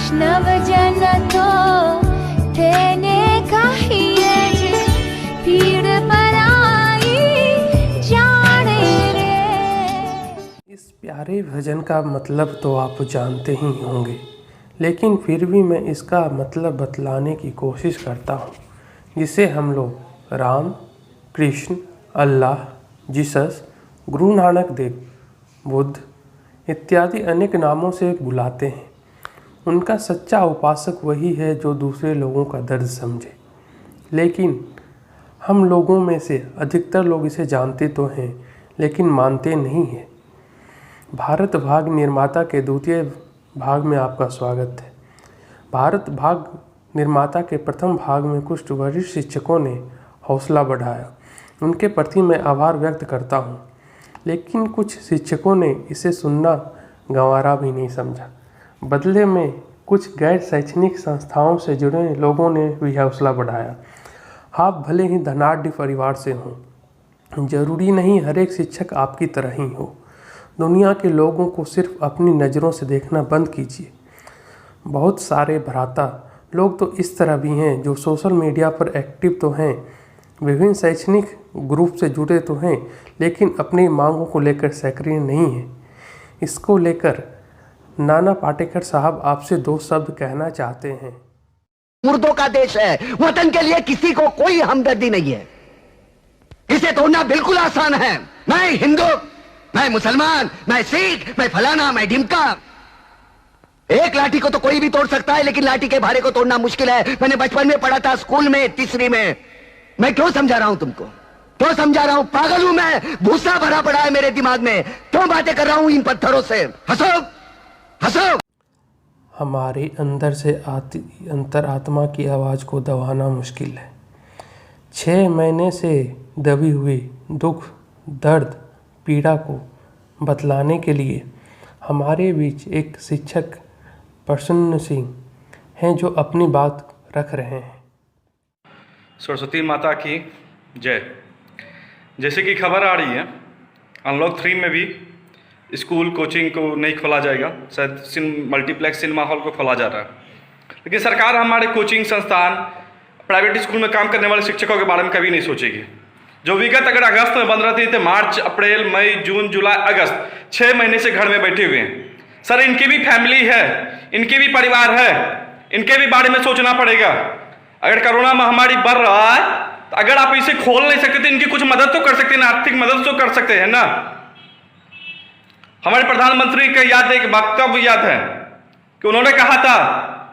वैष्णव जन तो तेने कहिए जे पीड़ पराई जाने रे। इस प्यारे भजन का मतलब तो आप जानते ही होंगे, लेकिन फिर भी मैं इसका मतलब बतलाने की कोशिश करता हूँ, जिसे हम लोग राम, कृष्ण, अल्लाह, जीसस, गुरु नानक देव, बुद्ध इत्यादि अनेक नामों से बुलाते हैं। उनका सच्चा उपासक वही है जो दूसरे लोगों का दर्द समझे। लेकिन हम लोगों में से अधिकतर लोग इसे जानते तो हैं, लेकिन मानते नहीं हैं। भारत भाग निर्माता के द्वितीय भाग में आपका स्वागत है। भारत भाग निर्माता के प्रथम भाग में कुछ वरिष्ठ शिक्षकों ने हौसला बढ़ाया। उनके प्रति मैं आभार व्यक्त करता हूँ, लेकिन कुछ शिक्षकों ने इसे सुनना गंवारा भी नहीं समझा। बदले में कुछ गैर शैक्षणिक संस्थाओं से जुड़े लोगों ने भी हौसला बढ़ाया। आप भले ही धनाढ़ परिवार से हों, जरूरी नहीं हर एक शिक्षक आपकी तरह ही हो। दुनिया के लोगों को सिर्फ अपनी नज़रों से देखना बंद कीजिए। बहुत सारे भ्राता लोग तो इस तरह भी हैं जो सोशल मीडिया पर एक्टिव तो हैं, विभिन्न शैक्षणिक ग्रुप से जुड़े तो हैं, लेकिन अपनी मांगों को लेकर सक्रिय नहीं हैं। इसको लेकर नाना पाटेकर साहब आपसे दो शब्द कहना चाहते हैं। मुर्दों का देश है, वतन के लिए किसी को कोई हमदर्दी नहीं है। इसे तोड़ना बिल्कुल आसान है। मैं हिंदू, मैं मुसलमान, मैं सिख, मैं फलाना, मैं ढिमका। एक लाठी को तो कोई भी तोड़ सकता है, लेकिन लाठी के भारे को तोड़ना मुश्किल है। मैंने बचपन में पढ़ा था, स्कूल में, तीसरी में। मैं क्यों समझा रहा हूं तुमको? क्यों समझा रहा हूं? पागल हूं मैं? भूसा भरा पड़ा है मेरे दिमाग में। क्यों बातें कर रहा हूं इन पत्थरों से? हंसो हंसो। हमारे अंदर से आती अंतरात्मा की आवाज़ को दबाना मुश्किल है। 6 महीने से दबी हुई दुख, दर्द, पीड़ा को बतलाने के लिए हमारे बीच एक शिक्षक प्रसन्न सिंह हैं जो अपनी बात रख रहे हैं। सरस्वती माता की जय। जैसे कि खबर आ रही है, अनलॉक 3 में भी स्कूल कोचिंग को नहीं खोला जाएगा, शायद मल्टीप्लेक्स सिनेमा हॉल को खोला जा रहा है। लेकिन सरकार हमारे कोचिंग संस्थान, प्राइवेट स्कूल में काम करने वाले शिक्षकों के बारे में कभी नहीं सोचेगी। जो विगत अगर अगस्त में बंद रहती थे, मार्च, अप्रैल, मई, जून, जुलाई, अगस्त 6 महीने से घर में बैठे हुए हैं। सर, इनकी भी फैमिली है, इनके भी परिवार है, इनके भी बारे में सोचना पड़ेगा। अगर कोरोना महामारी बढ़ रहा है तो अगर आप इसे खोल नहीं सकते तो इनकी कुछ मदद तो कर सकते हैं ना, आर्थिक मदद तो कर सकते हैं ना। हमारे प्रधानमंत्री का एक वक्तव्य याद है कि उन्होंने कहा था,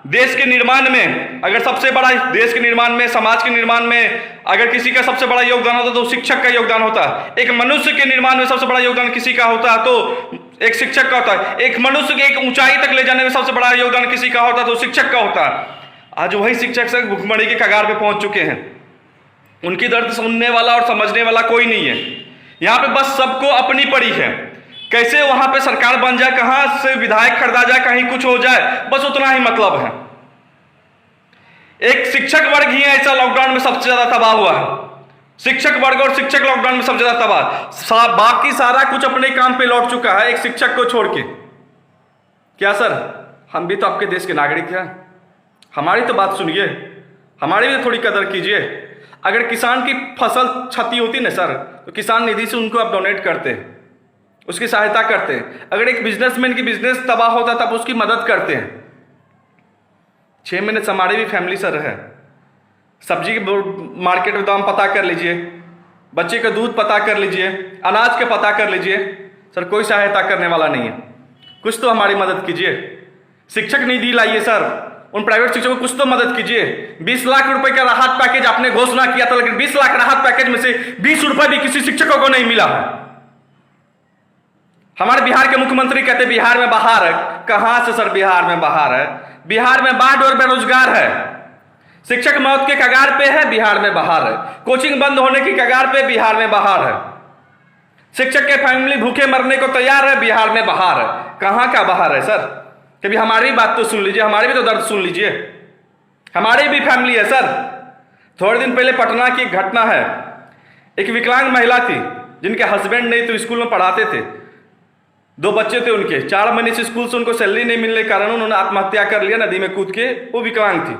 देश के निर्माण में अगर सबसे बड़ा, देश के निर्माण में, समाज के निर्माण में अगर किसी का सबसे बड़ा योगदान होता तो शिक्षक का योगदान होता। एक मनुष्य के निर्माण में सबसे बड़ा योगदान किसी का होता तो एक शिक्षक का होता है। एक मनुष्य के एक ऊंचाई तक ले जाने में सबसे बड़ा योगदान किसी का होता तो शिक्षक का होता। आज वही शिक्षक से भुखमरी के कगार पे पहुंच चुके हैं। उनकी दर्द सुनने वाला और समझने वाला कोई नहीं है। यहाँ पे बस सबको अपनी पड़ी है, कैसे वहां पे सरकार बन जाए, कहां से विधायक खरीदा जाए, कहीं कुछ हो जाए, बस उतना ही मतलब है। एक शिक्षक वर्ग ही ऐसा लॉकडाउन में सबसे ज्यादा तबाह हुआ है। शिक्षक वर्ग और शिक्षक लॉकडाउन में सबसे ज्यादा तबाह। बाकी सारा कुछ अपने काम पे लौट चुका है, एक शिक्षक को छोड़ के। क्या सर, हम भी तो आपके देश के नागरिक हैं, हमारी तो बात सुनिए, हमारी भी थोड़ी कदर कीजिए। अगर किसान की फसल क्षति होती ना सर, तो किसान निधि से उनको आप डोनेट करते हैं, उसकी सहायता करते हैं। अगर एक बिजनेसमैन की बिजनेस तबाह होता तब उसकी मदद करते हैं। 6 महीने से हमारी भी फैमिली सर है। सब्जी के मार्केट में दाम पता कर लीजिए, बच्चे का दूध पता कर लीजिए, अनाज का पता कर लीजिए। सर, कोई सहायता करने वाला नहीं है। कुछ तो हमारी मदद कीजिए। शिक्षक निधि लाइए सर, उन प्राइवेट शिक्षकों को कुछ तो मदद कीजिए। 20 लाख रुपए का राहत पैकेज आपने घोषणा किया था, लेकिन 20 लाख राहत पैकेज में से 20 रुपए भी किसी शिक्षकों को नहीं मिला है। हमारे बिहार के मुख्यमंत्री कहते बिहार में बहार है। कहां से सर बिहार में बहार है? बिहार में बाढ़ और बेरोजगार है। शिक्षक मौत के कगार पे है, बिहार में बहार है। कोचिंग बंद होने की कगार पे, बिहार में बहार है। शिक्षक के फैमिली भूखे मरने को तैयार है, बिहार में बहार है। कहां का बहार है सर? कभी हमारी बात तो सुन लीजिए, हमारे भी तो दर्द सुन लीजिए। हमारी भी फैमिली है सर। थोड़े दिन पहले पटना की एक घटना है। एक विकलांग महिला थी जिनके हस्बैंड नहीं तो स्कूल में पढ़ाते थे। 2 बच्चे थे उनके, 4 महीने से स्कूल से उनको सैलरी नहीं मिलने के कारण उन्होंने आत्महत्या कर लिया नदी में कूद के। वो विकलांग थी,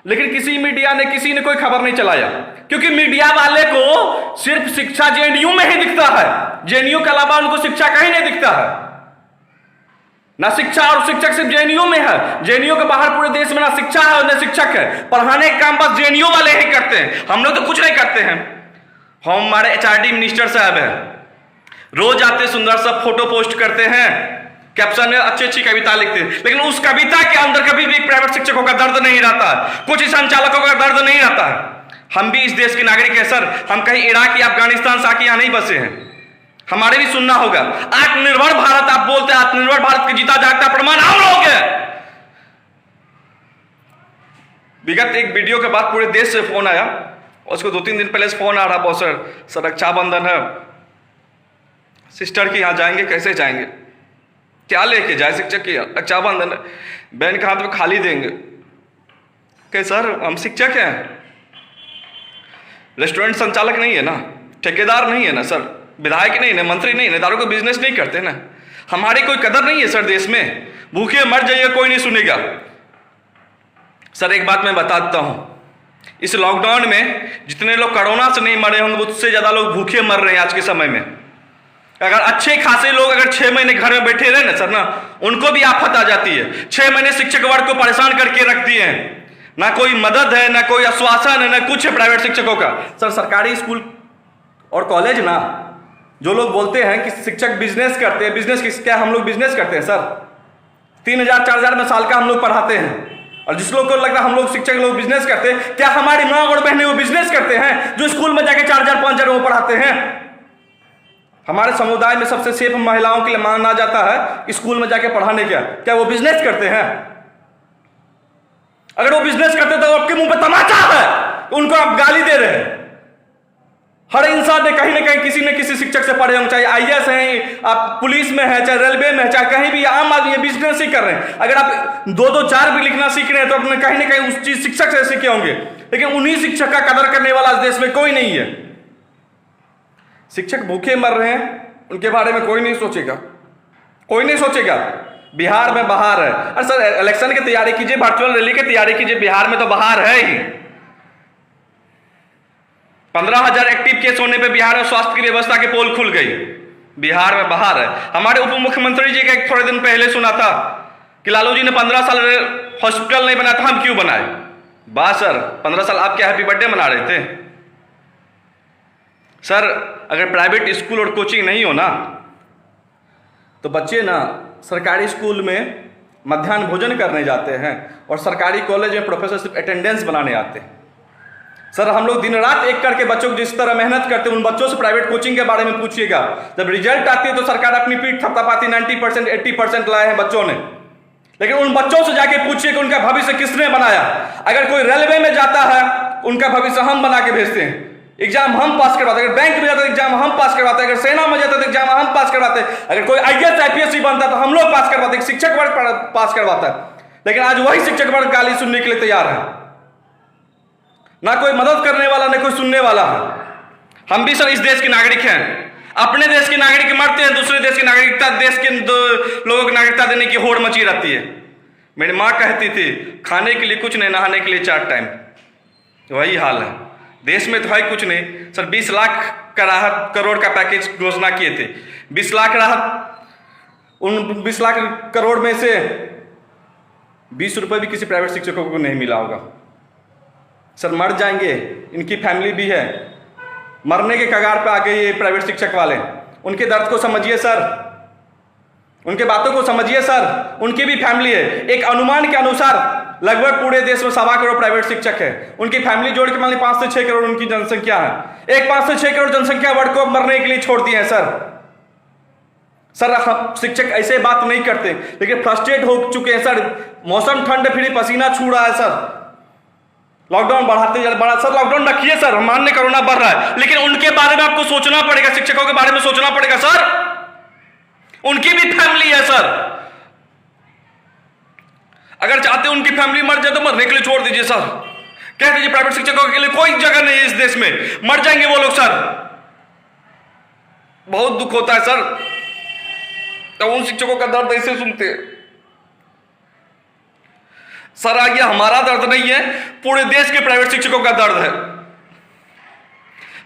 लेकिन किसी मीडिया ने, किसी ने कोई खबर नहीं चलाया, क्योंकि मीडिया वाले को सिर्फ शिक्षा जेएनयू में ही दिखता है। जेएनयू के अलावा उनको शिक्षा कहीं नहीं दिखता है। ना शिक्षा और शिक्षक सिर्फ जेएनयू में है, जेएनयू के बाहर पूरे देश में ना शिक्षा है और ना शिक्षक है। पढ़ाने का काम बस जेएनयू वाले ही करते हैं, हम लोग तो कुछ नहीं करते हैं। हमारे एचआरडी मिनिस्टर साहब हैं, रोज आते सुंदर सा फोटो पोस्ट करते हैं, कैप्शन में अच्छी अच्छी कविता लिखते हैं, लेकिन उस कविता के अंदर कभी भी एक प्राइवेट शिक्षकों का दर्द नहीं रहता है, कुछ संचालकों का दर्द नहीं रहता है। हम भी इस देश के नागरिक हैं सर, हम कहीं इराक या अफगानिस्तान से आके यहाँ नहीं बसे हैं, हमारे भी सुनना होगा। आत्मनिर्भर भारत आप बोलते हैं, आत्मनिर्भर भारत के जीता जागता प्रमाण हम लोग हैं। विगत एक वीडियो के बाद पूरे देश से फोन आया, उसको 2-3 दिन पहले से फोन आ रहा, बहुत सर रक्षाबंधन है, सिस्टर के यहाँ जाएंगे, कैसे जाएंगे, क्या लेके जाए, शिक्षक की रक्षाबंधन है, बहन के हाथ में खाली देंगे। कहे सर हम शिक्षक हैं, रेस्टोरेंट संचालक नहीं है ना, ठेकेदार नहीं है ना सर, विधायक नहीं है, मंत्री नहीं है, दारू का बिजनेस नहीं करते ना, हमारी कोई कदर नहीं है सर देश में, भूखे मर जाइए कोई नहीं सुनेगा। सर एक बात मैं बता देता हूं, इस लॉकडाउन में जितने लोग कोरोना से नहीं मरे होंगे उससे ज्यादा लोग भूखे मर रहे हैं आज के समय में। अगर अच्छे खासे लोग अगर 6 महीने घर में बैठे रहे ना सर ना, उनको भी आफत आ जाती है। 6 महीने शिक्षक वर्ग को परेशान करके रख दिए हैं, ना कोई मदद है, ना कोई आश्वासन है, ना कुछ है प्राइवेट शिक्षकों का। सर सरकारी स्कूल और कॉलेज ना, जो लोग बोलते हैं कि शिक्षक बिजनेस करते हैं, बिजनेस क्या हम लोग बिजनेस करते हैं सर? 3,000-4,000 में साल का हम लोग पढ़ाते हैं, और जिस लोग को लग रहा है हम लोग शिक्षक लोग बिजनेस करते हैं, क्या हमारी माँ और बहनें वो बिजनेस करते हैं जो स्कूल में जाके 4,000-5,000 वो पढ़ाते हैं? हमारे समुदाय में सबसे सेफ महिलाओं के लिए माना जाता है स्कूल में जाके पढ़ाने का, क्या वो बिजनेस करते हैं? अगर वो बिजनेस करते तो आपके मुंह पे तमाचा है, उनको आप गाली दे रहे हैं। हर इंसान ने कहीं ना कहीं किसी न किसी शिक्षक से पढ़े होंगे, चाहे आईएएस हैं, आप पुलिस में है, चाहे रेलवे में है, चाहे कहीं भी, आम आदमी बिजनेस ही कर रहे हैं। अगर आप 2-4 भी लिखना सीख रहे हैं तो अपने कहीं ना कहीं उस चीज शिक्षक से सीखे होंगे, लेकिन उन्हीं शिक्षक का कदर करने वाला इस देश में कोई नहीं है। शिक्षक भूखे मर रहे हैं, उनके बारे में कोई नहीं सोचेगा, कोई नहीं सोचेगा। बिहार में बहार है, अरे सर इलेक्शन की तैयारी कीजिए, वर्चुअल रैली की तैयारी कीजिए, बिहार में तो बहार है ही। 15,000 एक्टिव केस होने पे बिहार में स्वास्थ्य की व्यवस्था की पोल खुल गई, बिहार में बहार है। हमारे उप मुख्यमंत्री जी का थोड़े दिन पहले सुना था कि लालू जी ने 15 साल हॉस्पिटल नहीं बनाया था, हम क्यों बनाए? वाह सर, 15 साल आप क्या हैप्पी बर्थडे मना रहे थे? सर अगर प्राइवेट स्कूल और कोचिंग नहीं हो ना, तो बच्चे ना सरकारी स्कूल में मध्याह्न भोजन करने जाते हैं और सरकारी कॉलेज में प्रोफेसर सिर्फ अटेंडेंस बनाने आते हैं। सर हम लोग दिन रात एक करके बच्चों को जिस तरह मेहनत करते हैं, उन बच्चों से प्राइवेट कोचिंग के बारे में पूछिएगा। जब रिजल्ट आती है तो सरकार अपनी पीठ थपथपाती 90% 80% लाए हैं बच्चों ने, लेकिन उन बच्चों से जाके पूछिए कि उनका भविष्य किसने बनाया। अगर कोई रेलवे में जाता है, उनका भविष्य हम बना के भेजते हैं, एग्जाम हम पास करवाते हैं। अगर बैंक में जाता है एग्जाम हम पास करवाते हैं, अगर सेना में जाता है एग्जाम हम पास करवाते हैं, अगर कोई आईएएस आईपीएस बनता है तो हम लोग पास करवाते हैं, शिक्षक वर्ग पास करवाता है। लेकिन आज वही शिक्षक वर्ग गाली सुनने के लिए तैयार है, ना कोई मदद करने वाला, ना कोई सुनने वाला है। हम भी सर इस देश के नागरिक हैं, अपने देश के नागरिक मरते हैं, दूसरे देश की नागरिकता, देश के लोगों को नागरिकता देने की होड़ मची रहती है। मेरी माँ कहती थी खाने के लिए कुछ नहीं, नहाने के लिए 4 टाइम, वही हाल है देश में। तो है कुछ नहीं सर, 20 लाख का राहत करोड़ का पैकेज घोषणा किए थे, 20 लाख राहत, उन 20 लाख करोड़ में से 20 रुपए भी किसी प्राइवेट शिक्षकों को नहीं मिला होगा। सर मर जाएंगे, इनकी फैमिली भी है, मरने के कगार पे आ गए ये प्राइवेट शिक्षक वाले, उनके दर्द को समझिए सर, उनके बातों को समझिए सर, उनकी भी फैमिली है। एक अनुमान के अनुसार लगभग पूरे देश में 1.25 करोड़ प्राइवेट शिक्षक है, उनकी फैमिली जोड़ के मान ली 5 से 6 करोड़ उनकी जनसंख्या है। एक 5 से 6 करोड़ जनसंख्या वर्ग को मरने के लिए छोड़ दिए हैं सर हम शिक्षक ऐसे बात नहीं करते, लेकिन फ्रस्ट्रेट हो चुके हैं सर। मौसम ठंड फिर पसीना छू रहा है सर, लॉकडाउन बढ़ाते जा रहे सर, लॉकडाउन रखिए सर, हम मानने कोरोना बढ़ रहा है, लेकिन उनके बारे में आपको सोचना पड़ेगा, शिक्षकों के बारे में सोचना पड़ेगा सर, उनकी भी फैमिली है सर। अगर चाहते उनकी फैमिली मर जाए तो मरने के लिए छोड़ दीजिए सर, कह दीजिए प्राइवेट शिक्षकों के लिए कोई जगह नहीं है इस देश में, मर जाएंगे वो लोग सर। बहुत दुख होता है सर, तो उन शिक्षकों का दर्द ऐसे सुनते हैं। सर आगे हमारा दर्द नहीं है, पूरे देश के प्राइवेट शिक्षकों का दर्द है।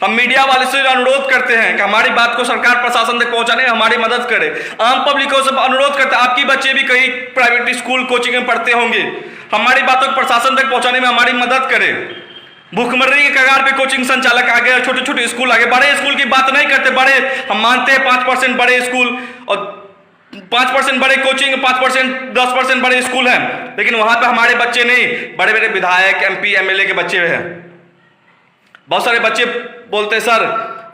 हम मीडिया वाले से अनुरोध करते हैं कि हमारी बात को सरकार प्रशासन तक पहुंचाने में हमारी मदद करे। आम पब्लिकों से अनुरोध करते हैं, आपकी बच्चे भी कहीं प्राइवेट स्कूल कोचिंग में पढ़ते होंगे, हमारी बातों को प्रशासन तक पहुंचाने में हमारी मदद करें। भूखमरी के कगार पे कोचिंग संचालक आ गए, छोटे छोटे स्कूल आ गए। बड़े स्कूल की बात नहीं करते, बड़े हम मानते हैं 5% बड़े स्कूल और 5% बड़े कोचिंग, 5% 10% बड़े स्कूल हैं, लेकिन वहां पे हमारे बच्चे नहीं, बड़े बड़े विधायक MP MLA के बच्चे हैं। बहुत सारे बच्चे बोलते हैं सर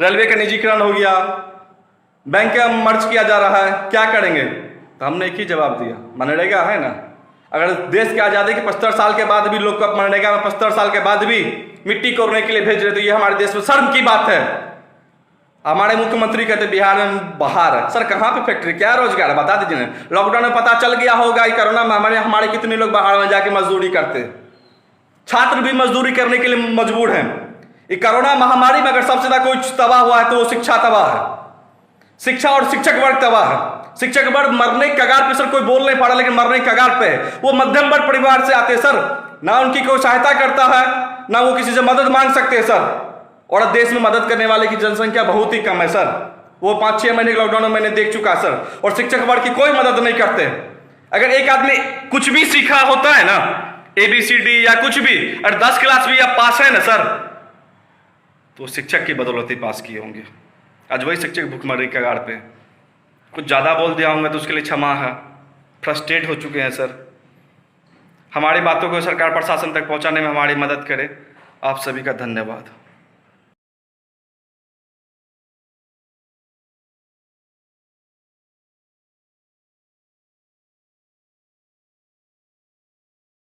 रेलवे का निजीकरण हो गया, बैंक का मर्ज किया जा रहा है, क्या करेंगे? तो हमने एक ही जवाब दिया, मनरेगा है ना, अगर देश की आज़ादी के 75 साल के बाद भी लोग को मनरेगा में 75 साल के बाद भी मिट्टी कोड़ने के लिए भेज रहे, तो ये हमारे देश में शर्म की बात है। हमारे मुख्यमंत्री कहते बिहार में बाहर है, सर कहाँ पे फैक्ट्री, क्या रोजगार है, बता दीजिए ना। लॉकडाउन में पता चल गया होगा कि कोरोना महामारी हमारे कितने लोग बाहर में जाके मजदूरी करते, छात्र भी मजदूरी करने के लिए मजबूर हैं। ये कोरोना महामारी में अगर सबसे ज्यादा कोई तबाह हुआ है तो वो शिक्षा तबाह है, शिक्षा और शिक्षक वर्ग तबाह है। शिक्षक वर्ग मरने के कगार पे, सर कोई बोल नहीं पा रहा लेकिन मरने के कगार पे। वो मध्यम वर्ग परिवार से आते हैं सर, ना उनकी कोई सहायता करता है, ना वो किसी से मदद मांग सकते हैं सर। और देश में मदद करने वाले की जनसंख्या बहुत ही कम है सर, वो 5-6 महीने के लॉकडाउन में मैंने देख चुका सर। और शिक्षक वर्ग की कोई मदद नहीं करते। अगर एक आदमी कुछ भी सीखा होता है ना, ABCD या कुछ भी, और 10 क्लास भी आप पास है ना सर, तो शिक्षक की बदौलत ही पास किए होंगे। आज वही शिक्षक भूखमरी के कगार पे। कुछ ज़्यादा बोल दिया होंगे तो उसके लिए क्षमा है, फ्रस्ट्रेट हो चुके हैं सर। हमारी बातों को सरकार प्रशासन तक पहुंचाने में हमारी मदद करे। आप सभी का धन्यवाद।